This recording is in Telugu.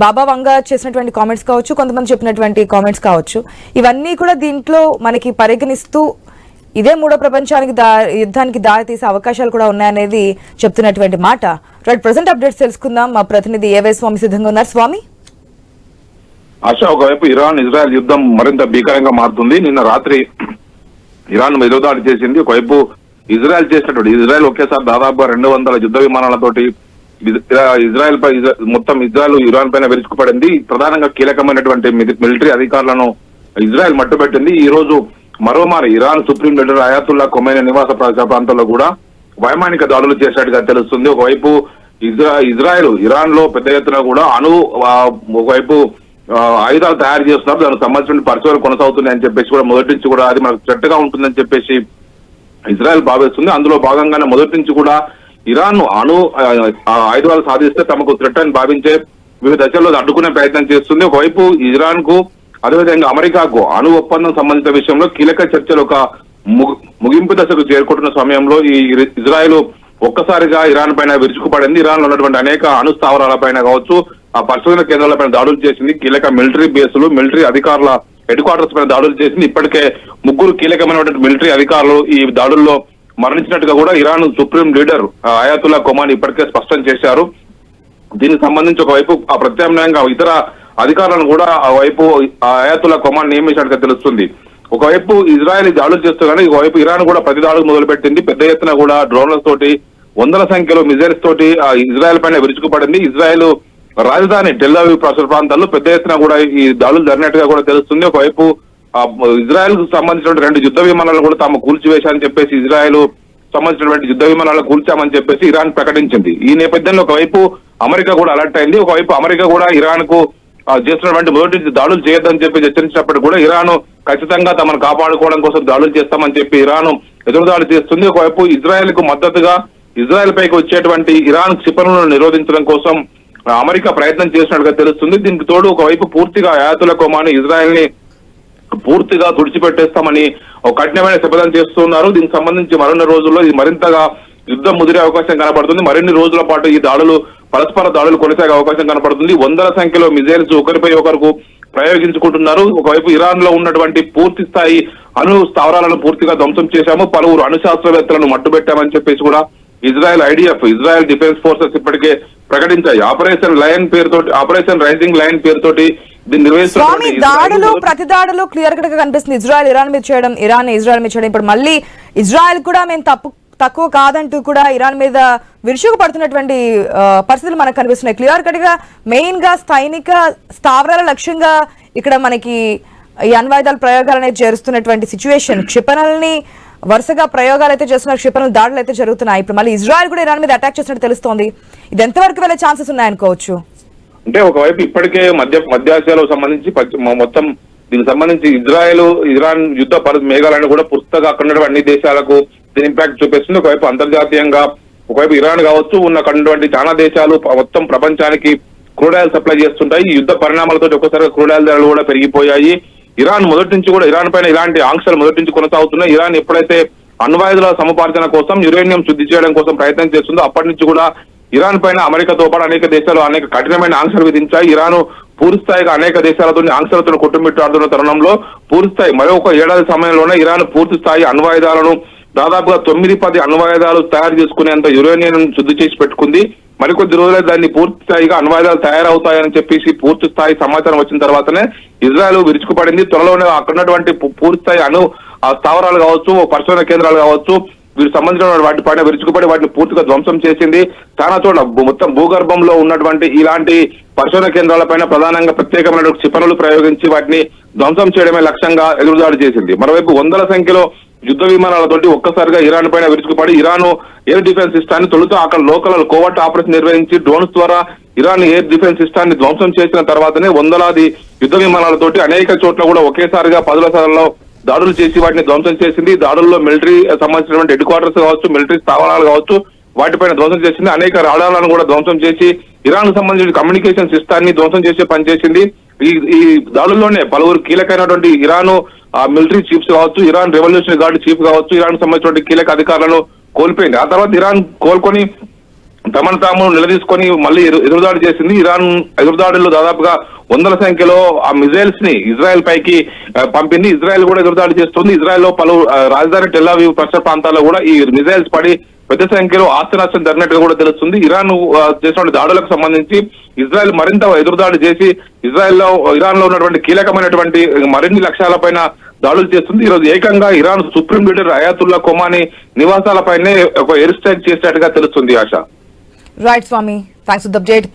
బాబా వంగ చేసినటువంటి కామెంట్స్ కావచ్చు, కొంతమంది చెప్పినటువంటి కామెంట్స్ కావచ్చు, ఇవన్నీ కూడా దీంట్లో మనకి పరిగణిస్తూ ఇదే మూడో ప్రపంచానికి యుద్ధానికి దారి తీసే అవకాశాలు కూడా ఉన్నాయనేది చెప్తున్నటువంటి మాట. రైట్, ప్రెసెంట్ అప్డేట్స్ తెలుసుకుందాం. మా ప్రతినిధి ఏవై స్వామి సిద్ధంగా ఉన్నారు. స్వామి, ఆశ, ఒకవైపు ఇరాన్ ఇజ్రాయెల్ యుద్ధం మరింత భీకరంగా మారుతుంది. నిన్న రాత్రి ఇరాన్ ఎదురుదాడి చేసింది. ఒకవైపు ఇజ్రాయెల్ ఒకేసారి దాదాపుగా 200 యుద్ధ విమానాలతోటి ఇజ్రాయెల్ ఇరాన్ పైన విరుచుకుపడింది. ప్రధానంగా కీలకమైనటువంటి మిలిటరీ అధికారులను ఇజ్రాయెల్ మట్టుబెట్టింది. ఈ రోజు మరోమారి Iran supreme leader Ayatollah Khomeini నివాస ప్రాంతాల్లో కూడా వైమానిక దాడులు చేసినట్టుగా తెలుస్తుంది. ఒకవైపు ఇరాన్ లో పెద్ద ఎత్తున కూడా ఒకవైపు ఆయుధాలు తయారు చేస్తున్నారు. దానికి సంబంధించిన పరిశోధనలు కొనసాగుతున్నాయని చెప్పేసి కూడా మొదటి నుంచి కూడా అది మనకు చెట్టుగా ఉంటుందని చెప్పేసి ఇజ్రాయెల్ భావిస్తుంది. అందులో భాగంగానే మొదటి నుంచి కూడా ఇరాన్ ఆయుధాలు సాధిస్తే తమకు థ్రెట్ అని భావించే వివిధ దశల్లో అడ్డుకునే ప్రయత్నం చేస్తుంది. ఒకవైపు ఇరాన్ కు అదేవిధంగా అమెరికాకు ఒప్పందం సంబంధించిన విషయంలో కీలక చర్చలు ఒక ముగింపు దశకు చేరుకుంటున్న సమయంలో ఈ ఇజ్రాయెల్ ఒక్కసారిగా ఇరాన్ పైన విరుచుకుపడింది. ఇరాన్ లో ఉన్నటువంటి అనేక స్థావరాల పైన కావచ్చు, ఆ పరిశోధన కేంద్రాలపైన దాడులు చేసింది. కీలక మిలిటరీ బేసులు, మిలిటరీ అధికారుల హెడ్ క్వార్టర్స్ పైన దాడులు చేసింది. ఇప్పటికే 3 కీలకమైనటువంటి మిలిటరీ అధికారులు ఈ దాడుల్లో మరణించినట్టుగా కూడా Iran supreme leader Ayatollah Khomeini ఇప్పటికే స్పష్టం చేశారు. దీనికి సంబంధించి ఒకవైపు ఆ ప్రత్యామ్నాయంగా ఇతర అధికారులను కూడా ఆ వైపు అయాతుల్లా ఖొమైనీ నియమించినట్టుగా తెలుస్తుంది. ఒకవైపు ఇజ్రాయెల్ దాడులు చేస్తూనే ఒకవైపు ఇరాన్ కూడా ప్రతి దాడులు మొదలుపెట్టింది. పెద్ద ఎత్తున కూడా డ్రోన్లతోటి 100ల సంఖ్యలో మిజైల్స్ తోటి ఇజ్రాయెల్ పైన విరుచుకుపడింది. ఇజ్రాయెల్ రాజధాని టెల్ అవీవ్ పరిసర ప్రాంతాల్లో పెద్ద ఎత్తున కూడా ఈ దాడులు జరిగినట్టుగా కూడా తెలుస్తుంది. ఒకవైపు ఇజ్రాయెల్ కు సంబంధించినటువంటి 2 యుద్ధ విమానాలను కూడా తాము కూల్చివేశామని చెప్పేసి ఇజ్రాయెల్ సంబంధించినటువంటి యుద్ధ విమానాలను కూల్చామని చెప్పేసి ఇరాన్ ప్రకటించింది. ఈ నేపథ్యంలో ఒకవైపు అమెరికా కూడా అలర్ట్ అయింది. ఒకవైపు అమెరికా కూడా ఇరాన్ కు చేస్తున్నటువంటి మొదటి దాడులు చేయొద్దని చెప్పి హెచ్చరించినప్పుడు కూడా ఇరాన్ ఖచ్చితంగా తమను కాపాడుకోవడం కోసం దాడులు చేస్తామని చెప్పి ఇరాన్ ఎదురుదాడి చేస్తుంది. ఒకవైపు ఇజ్రాయెల్ కు మద్దతుగా ఇజ్రాయెల్ పైకి వచ్చేటువంటి ఇరాన్ క్షిపణులను నిరోధించడం కోసం అమెరికా ప్రయత్నం చేసినట్టుగా తెలుస్తుంది. దీనికి తోడు ఒకవైపు పూర్తిగా అయాతుల్లా ఖొమైనీ ఇజ్రాయెల్ ని పూర్తిగా తుడిచిపెట్టేస్తామని ఒక కఠినమైన శపథం చేస్తున్నారు. దీనికి సంబంధించి మరిన్ని రోజుల్లో ఇది మరింతగా యుద్ధం ముదిరే అవకాశం కనపడుతుంది. మరిన్ని రోజుల పాటు ఈ పరస్పర దాడులు కొనసాగే అవకాశం కనపడుతుంది. 100ల సంఖ్యలో మిజైల్స్ ఒకరిపై ఒకరికి ప్రయోగించుకుంటున్నారు. ఒకవైపు ఇరాన్ లో ఉన్నటువంటి పూర్తి స్థాయి స్థావరాలను పూర్తిగా ధ్వంసం చేశాము, పలువురు శాస్త్రవేత్తలను మట్టుబెట్టామని చెప్పేసి కూడా ఇజ్రాయెల్ డిఫెన్స్ ఫోర్సెస్ ఇప్పటికే ప్రకటించాయి. ఆపరేషన్ రైజింగ్ లయన్ పేరుతోటి దీన్ని నిర్వహిస్తున్నారు. దాడులు ప్రతి దాడులు క్లియర్ కట్ గా కనిపిస్తుంది. ఇజ్రాయెల్ ఇరాన్ మీద చేయడం, ఇరాన్ ఇజ్రాయెల్ మీద చేయడం. ఇప్పుడు మళ్ళీ ఇజ్రాయెల్ కూడా మేము తక్కువ కాదంటూ కూడా ఇరాన్ మీద విరుచుకుపడుతున్నటువంటి పరిస్థితులు మనకు కనిపిస్తున్నాయి. క్లియర్ కట్ గా మెయిన్ గా సైనిక స్థావరాల లక్ష్యంగా ఇక్కడ మనకి ఈ అణ్వాయుధాల ప్రయోగాలు అనేది చేరుస్తున్నటువంటి సిచ్యువేషన్. క్షిపణుల్ని వరుసగా ప్రయోగాలు అయితే చేస్తున్నారు, క్షిపణుల దాడులు అయితే జరుగుతున్నాయి. ఇప్పుడు మళ్ళీ ఇజ్రాయెల్ కూడా ఇరాన్ మీద అటాక్ చేసినట్టు తెలుస్తోంది. ఇది ఎంతవరకు వెళ్ళే ఛాన్సెస్ ఉన్నాయనుకోవచ్చు? అంటే ఒకవైపు ఇప్పటికే మధ్యాసియాలకు సంబంధించి మొత్తం దీనికి సంబంధించి ఇరాన్ యుద్ధ మేఘాలను కూడా పుస్తగా అక్కడ అన్ని దేశాలకు దీని ఇంపాక్ట్ చూపిస్తుంది. ఒకవైపు అంతర్జాతీయంగా ఒకవైపు ఇరాన్ కావచ్చు ఉన్నటువంటి చాలా దేశాలు మొత్తం ప్రపంచానికి క్రూడ్ ఆయిల్ సప్లై చేస్తుంటాయి. ఈ యుద్ధ పరిణామాలతో ఒక్కసారిగా క్రూడ్ ఆయిల్ ధరలు కూడా పెరిగిపోయాయి. ఇరాన్ మొదటి నుంచి కూడా ఇరాన్ పైన ఇలాంటి ఆంక్షలు మొదటి నుంచి కొనసాగుతున్నాయి. ఇరాన్ ఎప్పుడైతే అణ్వాయుధాల సముపార్జన కోసం యురేనియం శుద్ధి చేయడం కోసం ప్రయత్నం చేస్తుందో అప్పటి నుంచి కూడా ఇరాన్ పైన అమెరికాతో పాటు అనేక దేశాలు అనేక కఠినమైన ఆంక్షలు విధించాయి. ఇరాన్ పూర్తి స్థాయిగా అనేక దేశాలతో ఆంక్షలతో కొట్టుమిట్టాడుతున్న తరుణంలో పూర్తి స్థాయి మరొక ఏడాది సమయంలోనే ఇరాన్ పూర్తి స్థాయి అణ్వాయుధాలను దాదాపుగా 9-10 అణ్వాయుధాలు తయారు చేసుకునేంత యురేనియం శుద్ధి చేసి పెట్టుకుంది. మరికొద్ది రోజులే దాన్ని పూర్తి స్థాయిగా అణ్వాయుధాలు తయారవుతాయని చెప్పేసి పూర్తి స్థాయి సమాచారం వచ్చిన తర్వాతనే ఇజ్రాయెల్ విరుచుకుపడింది. త్వరలోనే అక్కడ ఉన్నటువంటి పూర్తి స్థాయి స్థావరాలు కావచ్చు, పరిశోధన కేంద్రాలు కావచ్చు, వీటికి సంబంధించిన వాటి పైన విరుచుకుపడి వాటిని పూర్తిగా ధ్వంసం చేసింది. చాలా చోట్ల మొత్తం భూగర్భంలో ఉన్నటువంటి ఇలాంటి పరిశోధన కేంద్రాలపైన ప్రధానంగా ప్రత్యేకమైన క్షిపణులు ప్రయోగించి వాటిని ధ్వంసం చేయడమే లక్ష్యంగా ఎదురుదాడి చేసింది. మరోవైపు 100ల సంఖ్యలో యుద్ధ విమానాలతోటి ఒక్కసారిగా ఇరాన్ పైన విరుచుకుపడి ఇరాన్ ఎయిర్ డిఫెన్స్ సిస్టాన్ని తొలుత అక్కడ లోకల్ కోవర్ట్ ఆపరేషన్ నిర్వహించి డ్రోన్స్ ద్వారా ఇరాన్ ఎయిర్ డిఫెన్స్ సిస్టాన్ని ధ్వంసం చేసిన తర్వాతనే 100లాది యుద్ధ విమానాలతోటి అనేక చోట్ల కూడా ఒకేసారిగా 10ల సంఖ్యలో దాడులు చేసి వాటిని ధ్వంసం చేసింది. దాడుల్లో మిలిటరీ సంబంధించినటువంటి హెడ్ క్వార్టర్స్ కావచ్చు, మిలిటరీ స్థావరాలు కావచ్చు, వాటిపైన ధ్వంసం చేసింది. అనేక రాడాలను కూడా ధ్వంసం చేసి ఇరాన్ సంబంధించిన కమ్యూనికేషన్ సిస్టాన్ని ధ్వంసం చేసే పనిచేసింది. ఈ దాడుల్లోనే పలువురు కీలకమైనటువంటి ఇరాన్ మిలిటరీ చీఫ్స్ కావచ్చు, ఇరాన్ రెవల్యూషనరీ గార్డ్ చీఫ్ కావచ్చు, ఇరాన్ సంబంధించిన కీలక అధికారులను కోల్పోయింది. ఆ తర్వాత ఇరాన్ కోలుకొని తమను తాము నిలదీసుకొని మళ్ళీ ఎదురుదాడి చేసింది. ఇరాన్ ఎదురుదాడుల్లో దాదాపుగా వందల సంఖ్యలో ఆ మిజైల్స్ ని ఇజ్రాయెల్ పైకి పంపింది. ఇజ్రాయెల్ కూడా ఎదురుదాడి చేస్తుంది. ఇజ్రాయెల్ లో పలు రాజధాని టెల్ అవీవ్ పరిసర ప్రాంతాల్లో కూడా ఈ మిజైల్స్ పడి పెద్ద సంఖ్యలో ఆస్తి నష్టం జరిగినట్టుగా కూడా తెలుస్తుంది. ఇరాన్ చేసిన దాడులకు సంబంధించి ఇజ్రాయెల్ మరింత ఎదురుదాడి చేసి ఇరాన్ లో ఉన్నటువంటి కీలకమైనటువంటి మరిన్ని లక్ష్యాలపైన దాడులు చేస్తుంది. ఈరోజు ఏకంగా Iran supreme leader Ayatollah Khamenei నివాసాలపైనే ఒక ఎయిర్ స్ట్రైక్ చేసినట్టుగా తెలుస్తుంది. ఆశ. Right Swami, thanks for the update.